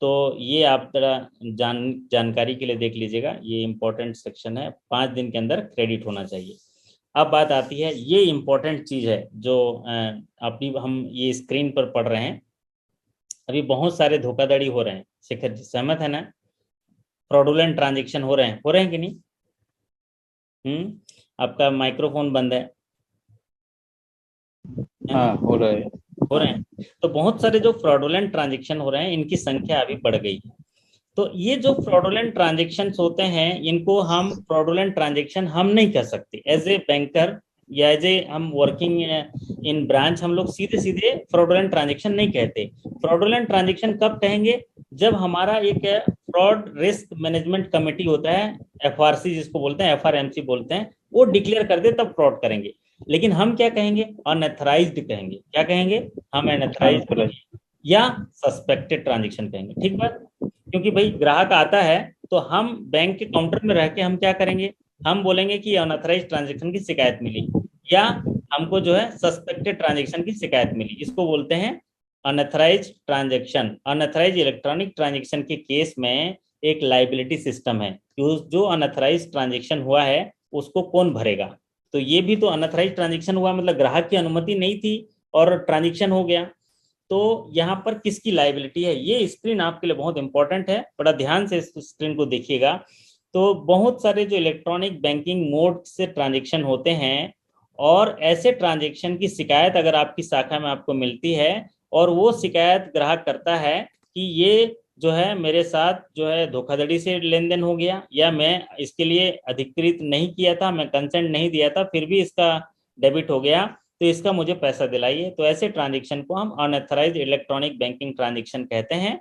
तो ये आप जरा जानकारी के लिए देख लीजिएगा, ये इंपॉर्टेंट सेक्शन है, 5 दिन के अंदर क्रेडिट होना चाहिए। अब बात आती है, ये इंपॉर्टेंट चीज है जो अभी हम ये स्क्रीन पर पढ़ रहे हैं। अभी बहुत सारे धोखाधड़ी हो रहे हैं, शेखर जी सहमत है ना? फ्रॉडुलेंट ट्रांजेक्शन हो रहे हैं कि नहीं? आपका माइक्रोफोन बंद है ना? हाँ, हो रहा है। हो रहे हाँ। हैं। तो बहुत सारे जो फ्रॉडुलेंट ट्रांजेक्शन हो रहे हैं, इनकी संख्या अभी बढ़ गई है। तो ये जो फ्रॉडुलेंट ट्रांजेक्शन होते हैं, इनको हम फ्रॉडुलेंट ट्रांजेक्शन हम नहीं कर सकते एज ए बैंकर, या एज ए हम वर्किंग इन ब्रांच, हम लोग सीधे सीधे फ्रॉडुलेंट ट्रांजेक्शन नहीं कहते। फ्रॉडुलेंट ट्रांजेक्शन कब कहेंगे? जब हमारा एक फ्रॉड रिस्क मैनेजमेंट कमेटी होता है, एफआरसी जिसको बोलते हैं, एफआरएमसी बोलते हैं, वो डिक्लेयर कर दे तब फ्रॉड करेंगे। लेकिन हम क्या कहेंगे? अनएथराइज्ड कहेंगे। क्या कहेंगे? हम अनएथराइज्ड अनऑथराइज। या सस्पेक्टेड ट्रांजेक्शन कहेंगे। ठीक बात? क्योंकि भाई ग्राहक आता है, तो हम बैंक के काउंटर में रह के हम क्या करेंगे? हम बोलेंगे कि अनऑथराइज ट्रांजेक्शन की शिकायत मिली, या हमको जो है सस्पेक्टेड ट्रांजेक्शन की शिकायत मिली। इसको बोलते हैं unauthorise transaction. Unauthorise electronic transaction के केस में एक लाइबिलिटी सिस्टम है कि जो अनऑथराइज ट्रांजेक्शन हुआ है उसको कौन भरेगा। तो ये भी तो अनऑथराइज ट्रांजेक्शन हुआ, मतलब ग्राहक की अनुमति नहीं थी और ट्रांजेक्शन हो गया। तो यहाँ पर किसकी लाइबिलिटी है? ये स्क्रीन आपके लिए बहुत इंपॉर्टेंट है, बड़ा ध्यान से इस स्क्रीन को देखिएगा। तो बहुत सारे जो इलेक्ट्रॉनिक बैंकिंग मोड से ट्रांजेक्शन होते हैं, और ऐसे ट्रांजेक्शन की शिकायत अगर आपकी शाखा में आपको मिलती है, और वो शिकायत ग्राहक करता है कि ये जो है मेरे साथ जो है धोखाधड़ी से लेन देन हो गया, या मैं इसके लिए अधिकृत नहीं किया था, मैं कंसेंट नहीं दिया था, फिर भी इसका डेबिट हो गया, तो इसका मुझे पैसा दिलाइए। तो ऐसे ट्रांजेक्शन को हम अनऑथराइज्ड इलेक्ट्रॉनिक बैंकिंग ट्रांजेक्शन कहते हैं,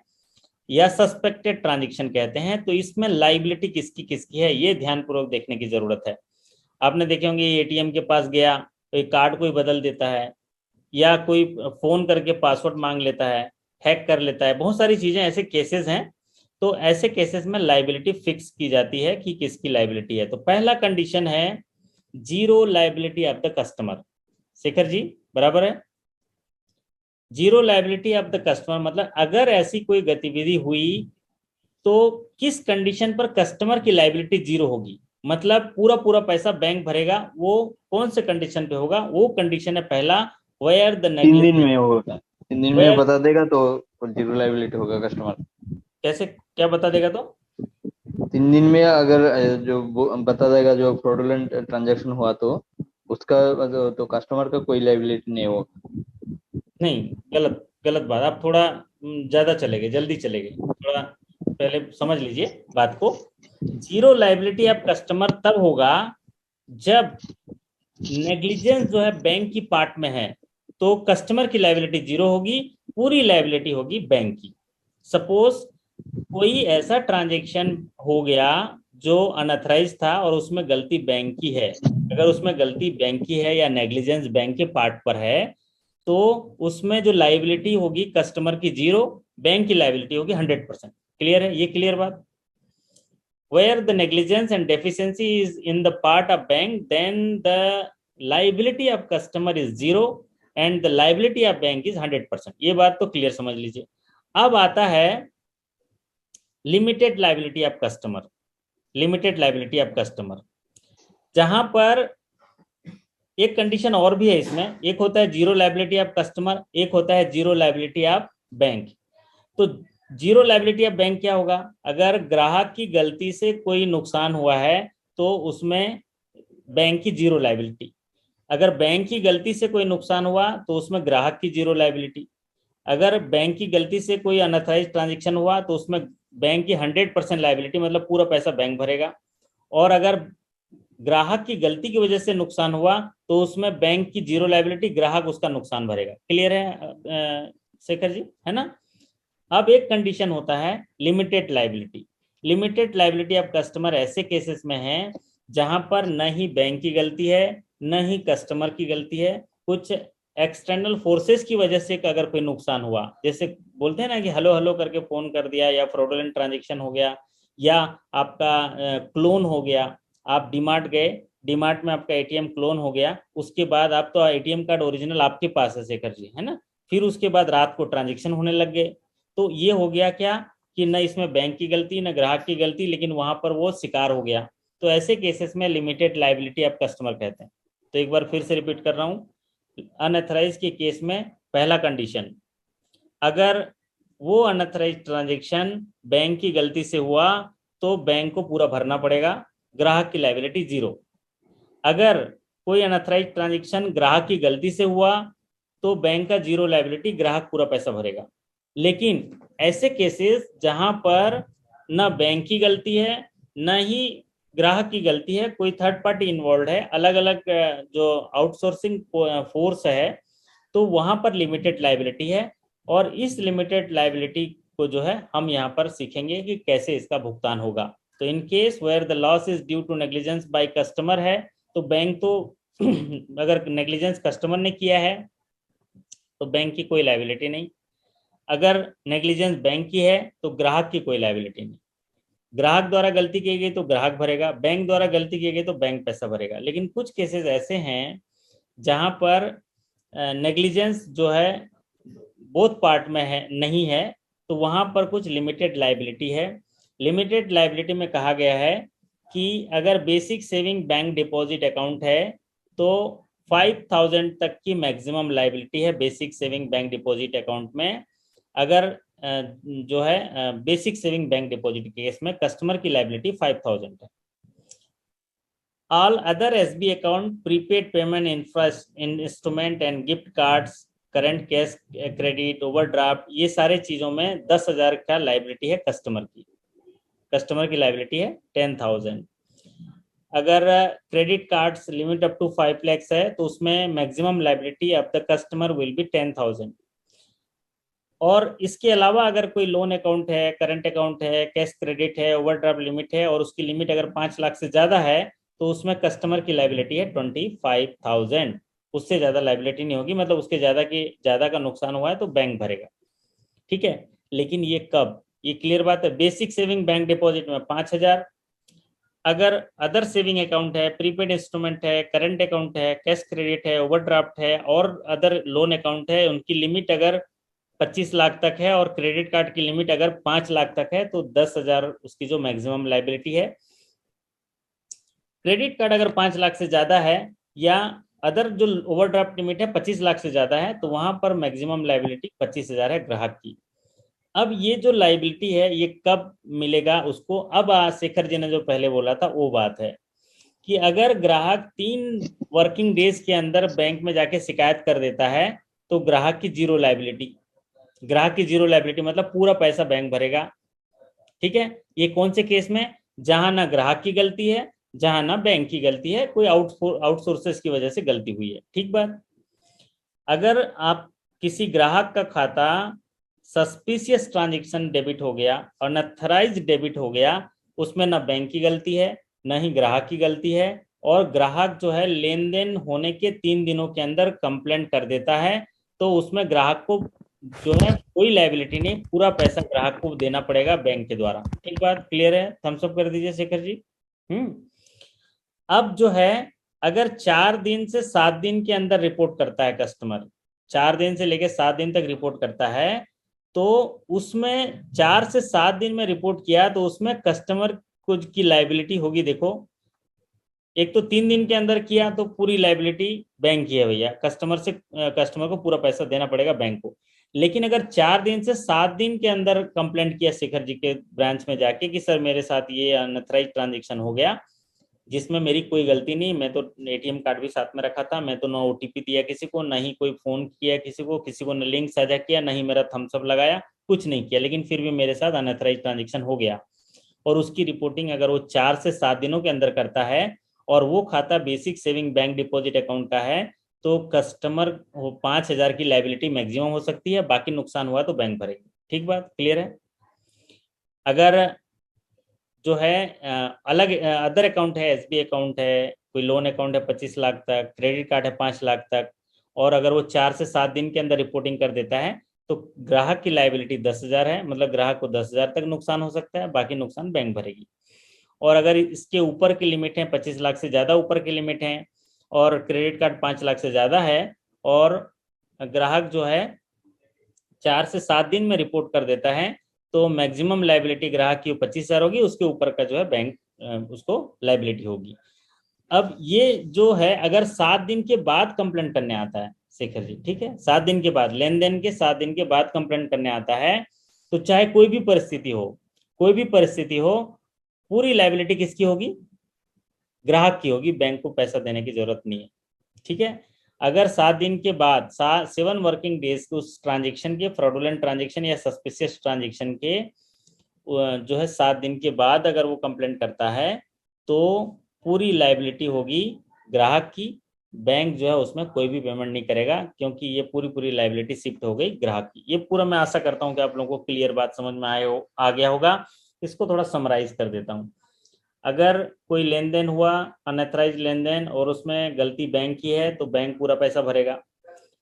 या सस्पेक्टेड ट्रांजेक्शन कहते हैं। तो इसमें लाइबिलिटी किसकी किसकी है, ये ध्यानपूर्वक देखने की जरूरत है। आपने देखे होंगे, एटीएम के पास गया, कोई कार्ड कोई बदल देता है, या कोई फोन करके पासवर्ड मांग लेता है, हैक कर लेता है, बहुत सारी चीजें, ऐसे केसेस हैं। तो ऐसे केसेस में लाइबिलिटी फिक्स की जाती है कि किसकी लाइबिलिटी है। तो पहला कंडीशन है zero liability of the customer. Shekhar ji, बराबर है? Zero liability of the customer मतलब अगर ऐसी कोई गतिविधि हुई, तो किस कंडीशन पर कस्टमर की लाइबिलिटी जीरो होगी, मतलब पूरा पूरा पैसा बैंक भरेगा, वो कौन से कंडीशन पे होगा? वो कंडीशन है पहला, वेयर द 3 दिन नेग्लिजेंस। में होगा। 3 दिन में वेयर, बता देगा तो जीरो लाइबिलिटी होगा कस्टमर। कैसे क्या बता देगा तो? 3 दिन में अगर जो वो बता देगा जो फ्रॉडुलेंट ट्रांजैक्शन हुआ तो उसका तो कस्टमर का कोई लाइबिलिटी नहीं होगा। नहीं, गलत गलत बात। आप थोड़ा ज्यादा चले गए, जल्दी चले गए थोड़ा, पहले समझ लीजिए बात को। जीरो लाइबिलिटी ऑफ कस्टमर तब होगा जब नेग्लिजेंस जो है बैंक की पार्ट में है, तो कस्टमर की लाइबिलिटी जीरो होगी, पूरी लाइबिलिटी होगी बैंक की। सपोज कोई ऐसा ट्रांजेक्शन हो गया जो अनअथराइज था, और उसमें गलती बैंक की है। अगर उसमें गलती बैंक की है या नेग्लिजेंस बैंक के पार्ट पर है, तो उसमें जो लाइबिलिटी होगी कस्टमर की जीरो, बैंक की लाइबिलिटी होगी 100%। क्लियर है? ये क्लियर बात? where the negligence and deficiency is in the part of bank, then the liability of customer is zero and the liability of bank is 100%। ये बात तो क्लियर समझ लीजिए। अब आता है limited liability of customer. Limited liability of customer, जहां पर एक कंडीशन और भी है इसमें। एक होता है जीरो लाइबिलिटी ऑफ कस्टमर, एक होता है जीरो लाइबिलिटी ऑफ बैंक। तो जीरो लाइबिलिटी ऑफ बैंक क्या होगा? अगर ग्राहक की गलती से कोई नुकसान हुआ है, तो उसमें बैंक की जीरो लाइबिलिटी। अगर बैंक की गलती से कोई नुकसान हुआ, तो उसमें ग्राहक की जीरो लाइबिलिटी। अगर बैंक की गलती से कोई अनऑथराइज ट्रांजेक्शन हुआ, तो उसमें बैंक की 100% लाइबिलिटी, मतलब पूरा पैसा बैंक भरेगा। और अगर ग्राहक की गलती की वजह से नुकसान हुआ, तो उसमें बैंक की जीरो लाइबिलिटी, ग्राहक उसका नुकसान भरेगा। क्लियर है शेखर जी, है ना? अब एक कंडीशन होता है limited liability. Limited liability of customer ऐसे केसेस में है जहां पर न ही बैंक की गलती है, न ही कस्टमर की गलती है, कुछ एक्सटर्नल फोर्सेस की वजह से अगर कोई नुकसान हुआ, जैसे बोलते हैं ना कि हेलो हेलो करके फोन कर दिया, या फ्रॉडुलेंट ट्रांजेक्शन हो गया, या आपका क्लोन हो गया। आप डीमार्ट गए, डीमार्ट में आपका एटीएम क्लोन हो गया, उसके बाद आप तो एटीएम कार्ड ओरिजिनल आपके पास है शेखर जी, है ना? फिर उसके बाद रात को ट्रांजेक्शन होने लग गए। तो ये हो गया क्या कि न इसमें बैंक की गलती न ग्राहक की गलती, लेकिन वहां पर वो शिकार हो गया, तो ऐसे केसेस में लिमिटेड लाइबिलिटी आप कस्टमर कहते हैं। तो एक बार फिर से रिपीट कर रहा हूँ, अनऑथराइज के केस में पहला कंडीशन, अगर वो अनऑथराइज ट्रांजेक्शन बैंक की गलती से हुआ तो बैंक को पूरा भरना पड़ेगा, ग्राहक की लाइबिलिटी जीरो। अगर कोई अनऑथराइज ट्रांजेक्शन ग्राहक की गलती से हुआ तो बैंक का जीरो लाइबिलिटी, ग्राहक पूरा पैसा भरेगा। लेकिन ऐसे केसेस जहां पर न बैंक की गलती है न ही ग्राहक की गलती है, कोई थर्ड पार्टी इन्वॉल्व है, अलग अलग जो आउटसोर्सिंग फोर्स है, तो वहां पर लिमिटेड लाइबिलिटी है। और इस लिमिटेड लाइबिलिटी को जो है हम यहाँ पर सीखेंगे कि कैसे इसका भुगतान होगा। तो in case where the loss is due to negligence by customer है, तो बैंक तो अगर नेग्लिजेंस कस्टमर ने किया है तो बैंक की कोई लाइबिलिटी नहीं। अगर नेग्लिजेंस बैंक की है तो ग्राहक की कोई लाइबिलिटी नहीं। ग्राहक द्वारा गलती की गई तो ग्राहक भरेगा, बैंक द्वारा गलती की गई तो बैंक पैसा भरेगा। लेकिन कुछ केसेस ऐसे हैं जहां पर नेग्लिजेंस जो है बोथ पार्ट में है, नहीं है, तो वहां पर कुछ लिमिटेड लाइबिलिटी है। लिमिटेड लाइबिलिटी में कहा गया है कि अगर basic saving bank deposit account है तो 5,000 तक की मैक्सिमम लाइबिलिटी है basic saving bank deposit account में। अगर जो है बेसिक सेविंग बैंक डिपॉजिट के केस में कस्टमर की लाइबिलिटी 5,000 है। All other SB account, prepaid payment instrument and gift cards, current cash credit, overdraft, ये सारे चीजों में 10,000 का लाइबिलिटी है कस्टमर की। कस्टमर की लाइबिलिटी है 10,000। अगर credit cards limit up to 5 lakhs है तो उसमें maximum liability of the customer will be 10,000। और इसके अलावा अगर कोई लोन अकाउंट है, करंट अकाउंट है, कैश क्रेडिट है, ओवरड्राफ्ट लिमिट है और उसकी लिमिट अगर 5 लाख से ज्यादा है तो उसमें कस्टमर की लाइबिलिटी है 25,000। उससे ज्यादा लाइबिलिटी नहीं होगी, मतलब उसके ज्यादा का नुकसान हुआ है तो बैंक भरेगा। ठीक है, लेकिन ये कब, ये क्लियर बात है। बेसिक सेविंग बैंक डिपॉजिट में 5,000। अगर अदर सेविंग अकाउंट है, प्रीपेड इंस्ट्रूमेंट है, करंट अकाउंट है, कैश क्रेडिट है, ओवरड्राफ्ट है और अदर लोन अकाउंट है, उनकी लिमिट अगर 25 लाख तक है और क्रेडिट कार्ड की लिमिट अगर 5 लाख तक है तो 10,000 उसकी जो मैक्सिमम लाइबिलिटी है। क्रेडिट कार्ड अगर 5 लाख से ज्यादा है या अदर जो ओवरड्राफ्ट लिमिट है 25 लाख से ज्यादा है तो वहां पर मैक्सिमम लाइबिलिटी 25,000 है ग्राहक की। अब ये जो लाइबिलिटी है ये कब मिलेगा उसको, अब शेखर जी ने जो पहले बोला था वो बात है कि अगर ग्राहक 3 वर्किंग डेज के अंदर बैंक में जाके शिकायत कर देता है तो ग्राहक की जीरो लाइबिलिटी। ग्राहक की जीरो लाइबिलिटी मतलब पूरा पैसा बैंक भरेगा। ठीक है, ये कौन से केस में, जहां ना ग्राहक की गलती है, जहां ना बैंक की गलती है, कोई आउटसोर्सेस की वजह से गलती हुई है। ठीक बात। अगर आप किसी ग्राहक का खाता सस्पिशियस ट्रांजेक्शन डेबिट हो गया और अनऑथराइज्ड डेबिट हो गया, उसमें ना बैंक की गलती है न ही ग्राहक की गलती है, और ग्राहक जो है लेन देन होने के 3 दिनों के अंदर कंप्लेंट कर देता है, तो उसमें ग्राहक को जो है कोई लाइबिलिटी नहीं, पूरा पैसा ग्राहक को देना पड़ेगा बैंक के द्वारा। ठीक बात, क्लियर है? थम्स अप कर दीजिए शेखर जी। अब जो है अगर 4 दिन से 7 दिन के अंदर रिपोर्ट करता है कस्टमर, 4 दिन से लेकर 7 दिन तक रिपोर्ट करता है, तो उसमें 4 से 7 दिन में रिपोर्ट किया तो उसमें कस्टमर को की लाइबिलिटी होगी। देखो, एक तो 3 दिन के अंदर किया तो पूरी लाइबिलिटी बैंक की है भैया, कस्टमर को पूरा पैसा देना पड़ेगा बैंक को। लेकिन अगर 4 दिन से 7 दिन के अंदर कंप्लेंट किया शेखर जी के ब्रांच में जाके कि सर मेरे साथ ये अनऑथराइज्ड ट्रांजेक्शन हो गया जिसमें मेरी कोई गलती नहीं, मैं तो एटीएम कार्ड भी साथ में रखा था, मैं तो ना ओटीपी दिया किसी को, ना ही कोई फोन किया किसी को न लिंक साझा किया, ना ही मेरा थम्स अप लगाया, कुछ नहीं किया, लेकिन फिर भी मेरे साथ अनऑथराइज्ड ट्रांजेक्शन हो गया, और उसकी रिपोर्टिंग अगर वो 4 से 7 दिनों के अंदर करता है और वो खाता basic saving bank deposit account का है, तो कस्टमर 5,000 की लाइबिलिटी मैक्सिमम हो सकती है, बाकी नुकसान हुआ तो बैंक भरेगी। ठीक बात, क्लियर है? अगर जो है अलग अदर अकाउंट है, एसबी अकाउंट है, कोई लोन अकाउंट है 25 लाख तक, क्रेडिट कार्ड है 5 लाख तक, और अगर वो 4 से 7 दिन के अंदर रिपोर्टिंग कर देता है तो ग्राहक की लाइबिलिटी 10,000 है, मतलब ग्राहक को 10,000 तक नुकसान हो सकता है, बाकी नुकसान बैंक भरेगी। और अगर इसके ऊपर की लिमिट है, 25 लाख से ज़्यादा ऊपर की लिमिट है, और क्रेडिट कार्ड 5 लाख से ज़्यादा है, और ग्राहक जो है 4 से 7 दिन में रिपोर्ट कर देता है, तो मैक्सिमम लाइबिलिटी ग्राहक की 25,000 होगी, उसके ऊपर का जो है बैंक उसको लाइबिलिटी होगी। अब ये जो है अगर 7 दिन के बाद कंप्लेंट करने आता है शेखर जी, ठीक है, 7 दिन के बाद, लेन देन के 7 दिन के बाद कंप्लेंट करने आता है, तो चाहे कोई भी परिस्थिति हो, कोई भी परिस्थिति हो, पूरी लाइबिलिटी किसकी होगी? ग्राहक की होगी, बैंक को पैसा देने की जरूरत नहीं है। ठीक है, अगर 7 दिन के बाद 7 वर्किंग डेज के उस ट्रांजेक्शन के, फ्रॉडुलेंट ट्रांजेक्शन या सस्पिशियस ट्रांजेक्शन के जो है 7 दिन के बाद अगर वो कंप्लेंट करता है, तो पूरी लाइबिलिटी होगी ग्राहक की, बैंक जो है उसमें कोई भी पेमेंट नहीं करेगा, क्योंकि ये पूरी पूरी लाइबिलिटी शिफ्ट हो गई ग्राहक की। ये पूरा मैं आशा करता हूं कि आप लोगों को क्लियर बात समझ में आ गया होगा। इसको थोड़ा समराइज कर देता हूं। अगर कोई लेन देन हुआ, अनऑथराइज लेन देन, और उसमें गलती बैंक की है, तो बैंक पूरा पैसा भरेगा।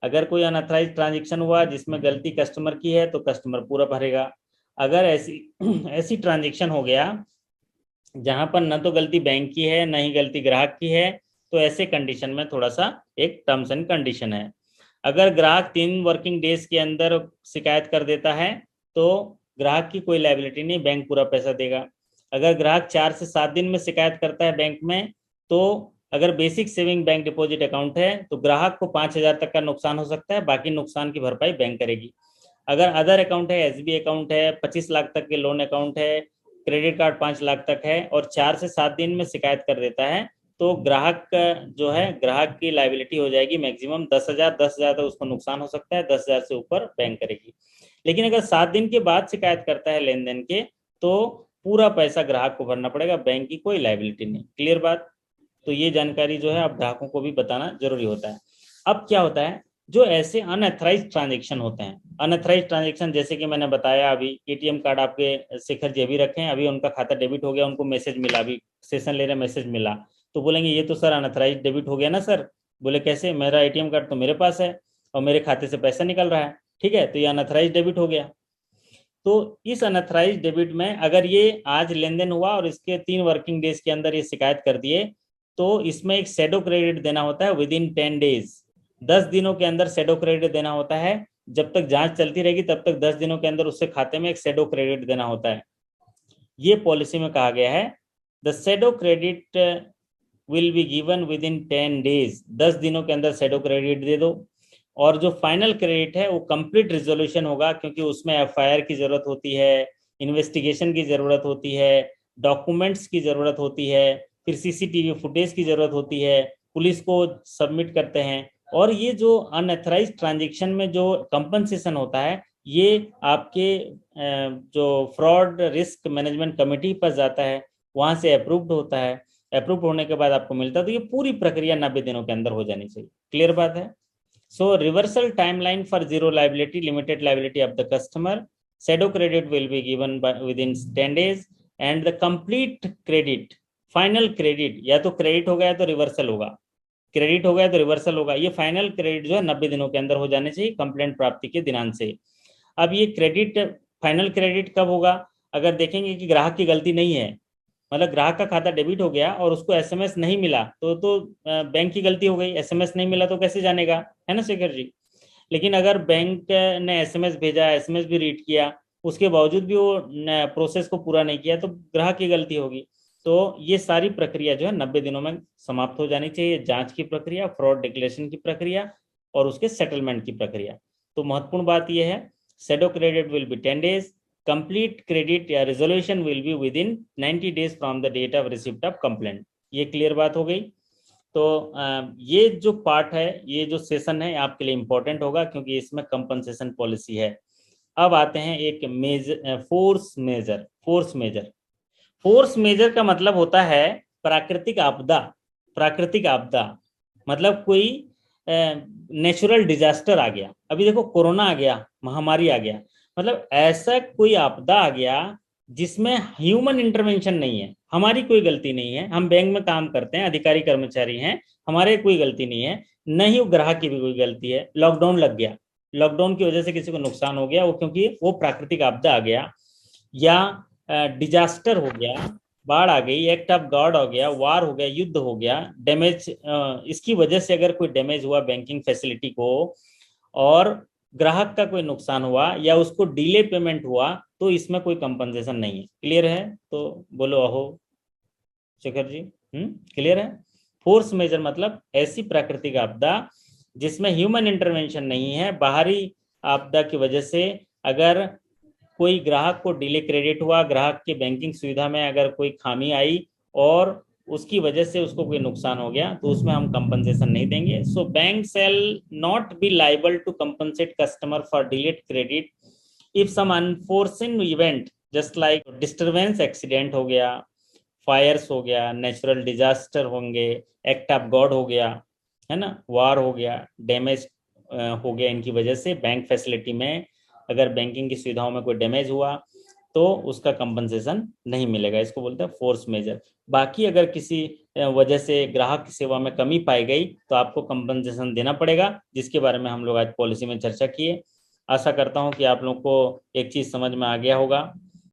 अगर कोई अनऑथराइज ट्रांजेक्शन हुआ जिसमें गलती कस्टमर की है, तो कस्टमर पूरा भरेगा। अगर ऐसी ऐसी ट्रांजेक्शन हो गया जहां पर न तो गलती बैंक की है न ही गलती ग्राहक की है, तो ऐसे कंडीशन में थोड़ा सा एक टर्म्स एंड कंडीशन है। अगर ग्राहक 3 वर्किंग डेज के अंदर शिकायत कर देता है, तो ग्राहक की कोई लायबिलिटी नहीं, बैंक पूरा पैसा देगा। अगर ग्राहक 4 से 7 दिन में शिकायत करता है बैंक में, तो अगर basic saving bank deposit account है, तो ग्राहक को 5,000 तक का नुकसान हो सकता है, बाकी नुकसान की भरपाई बैंक करेगी। अगर अदर अकाउंट है, एसबी अकाउंट है, 25 लाख तक के लोन अकाउंट है, क्रेडिट कार्ड 5 लाख तक है, और 4 से 7 दिन में शिकायत कर देता है, तो ग्राहक जो है, ग्राहक की लाइबिलिटी हो जाएगी मैक्सिमम 10,000। 10,000 तक उसको नुकसान हो सकता है, 10,000 से ऊपर बैंक करेगी। लेकिन अगर 7 दिन के बाद शिकायत करता है लेन देन के, तो पूरा पैसा ग्राहक को भरना पड़ेगा, बैंक की कोई लाइबिलिटी नहीं। क्लियर बात? तो ये जानकारी जो है आप ग्राहकों को भी बताना जरूरी होता है। अब क्या होता है, जो ऐसे अनऑथराइज ट्रांजेक्शन होते हैं, अनऑथराइज ट्रांजेक्शन जैसे कि मैंने बताया, अभी एटीएम कार्ड आपके शेखर जी अभी रखे हैं, अभी उनका खाता डेबिट हो गया, उनको मैसेज मिला, अभी सेशन ले रहे मैसेज मिला, तो बोलेंगे ये तो सर अनऑथराइज डेबिट हो गया ना सर। बोले कैसे? मेरा एटीएम कार्ड तो मेरे पास है और मेरे खाते से पैसा निकल रहा है, ठीक है, तो ये अनऑथराइज डेबिट हो गया। तो इस अनऑथराइज डेबिट में अगर ये आज लेन देन हुआ और इसके 3 वर्किंग डेज के अंदर ये शिकायत कर दिए, तो इसमें एक शेडो क्रेडिट देना होता है विद इन 10 डेज। 10 दिनों के अंदर शेडो क्रेडिट देना होता है। जब तक जांच चलती रहेगी तब तक 10 दिनों के अंदर उससे खाते में एक शेडो क्रेडिट देना होता है। ये पॉलिसी में कहा गया है, the shadow credit will be given with in 10 days. 10 दिनों के अंदर शेडो क्रेडिट दे दो। और जो फाइनल क्रेडिट है वो कंप्लीट रिजोल्यूशन होगा, क्योंकि उसमें एफआईआर की जरूरत होती है, इन्वेस्टिगेशन की जरूरत होती है, डॉक्यूमेंट्स की जरूरत होती है, फिर सीसीटीवी फुटेज की जरूरत होती है, पुलिस को सबमिट करते हैं। और ये जो अनऑथराइज ट्रांजेक्शन में जो कंपनसेशन होता है, ये आपके जो फ्रॉड रिस्क मैनेजमेंट कमेटी पर जाता है, वहां से अप्रूव्ड होता है। अप्रूव होने के बाद आपको मिलता है। तो ये पूरी प्रक्रिया 90 दिनों के अंदर हो जानी चाहिए। क्लियर बात है? So reversal timeline for zero liability, limited liability of the customer. Shadow credit will be given within 10 days, and the complete credit, final credit, या तो क्रेडिट होगा या तो रिवर्सल होगा, क्रेडिट हो गया तो रिवर्सल होगा, ये फाइनल क्रेडिट जो है 90 दिनों के अंदर हो जाने चाहिए कंप्लेंट प्राप्ति के दिनांक से। अब ये क्रेडिट, फाइनल क्रेडिट कब होगा? अगर देखेंगे कि ग्राहक की गलती नहीं है, मतलब ग्राहक का खाता डेबिट हो गया और उसको एसएमएस नहीं मिला, तो बैंक की गलती हो गई। एसएमएस नहीं मिला तो कैसे जानेगा, है ना शेखर जी? लेकिन अगर बैंक ने एसएमएस भेजा, एसएमएस भी रीड किया, उसके बावजूद भी वो प्रोसेस को पूरा नहीं किया, तो ग्राहक की गलती होगी। तो ये सारी प्रक्रिया जो है 90 दिनों में समाप्त हो जानी चाहिए, जांच की प्रक्रिया, फ्रॉड डिक्लेरेशन की प्रक्रिया और उसके सेटलमेंट की प्रक्रिया। तो महत्वपूर्ण बात यह है, shadow credit will be 10 days, complete credit या resolution will be within 90 days from the date of receipt of complaint. ये क्लियर बात हो गई। तो ये जो पार्ट है, ये जो सेशन है आपके लिए इंपॉर्टेंट होगा, क्योंकि इसमें कंपनसेशन पॉलिसी है। अब आते हैं एक major force majeure. Force majeure का मतलब होता है प्राकृतिक आपदा। प्राकृतिक आपदा मतलब कोई नेचुरल डिजास्टर आ गया। अभी देखो कोरोना आ गया, महामारी आ गया, मतलब ऐसा कोई आपदा आ गया जिसमें ह्यूमन इंटरवेंशन नहीं है, हमारी कोई गलती नहीं है, हम बैंक में काम करते हैं, अधिकारी कर्मचारी हैं, हमारे कोई गलती नहीं है, न ही ग्राहक की भी कोई गलती है। लॉकडाउन लग गया, लॉकडाउन की वजह से किसी को नुकसान हो गया, वो क्योंकि वो प्राकृतिक आपदा आ गया, या डिजास्टर हो गया, बाढ़ आ गई, एक्ट ऑफ गॉड हो गया, वार हो गया, युद्ध हो गया, डैमेज, इसकी वजह से अगर कोई डैमेज हुआ बैंकिंग फैसिलिटी को, और ग्राहक का कोई नुकसान हुआ या उसको डिले पेमेंट हुआ तो इसमें कोई कंपनसेशन नहीं है। क्लियर है? तो बोलो अहो शेखर जी। क्लियर है? फोर्स मेजर मतलब ऐसी प्राकृतिक आपदा जिसमें ह्यूमन इंटरवेंशन नहीं है, बाहरी आपदा की वजह से अगर कोई ग्राहक को डिले क्रेडिट हुआ, ग्राहक की बैंकिंग सुविधा में अगर कोई खामी आई और उसकी वजह से उसको कोई नुकसान हो गया तो उसमें हम कंपनसेशन नहीं देंगे। So bank shall not be liable to compensate customer for delayed credit if some unforeseen event just like disturbance, accident हो गया, फायर्स हो गया, नेचुरल डिजास्टर होंगे, एक्ट ऑफ गॉड हो गया, है ना, वार हो गया, डैमेज हो गया, इनकी वजह से बैंक फैसिलिटी में अगर बैंकिंग की सुविधाओं में कोई डैमेज हुआ तो उसका कंपनसेशन नहीं मिलेगा। इसको बोलते हैं फोर्स मेजर। बाकी अगर किसी वजह से ग्राहक की सेवा में कमी पाई गई तो आपको कंपनसेशन देना पड़ेगा, जिसके बारे में हम लोग आज पॉलिसी में चर्चा किए। आशा करता हूं कि आप लोग को एक चीज समझ में आ गया होगा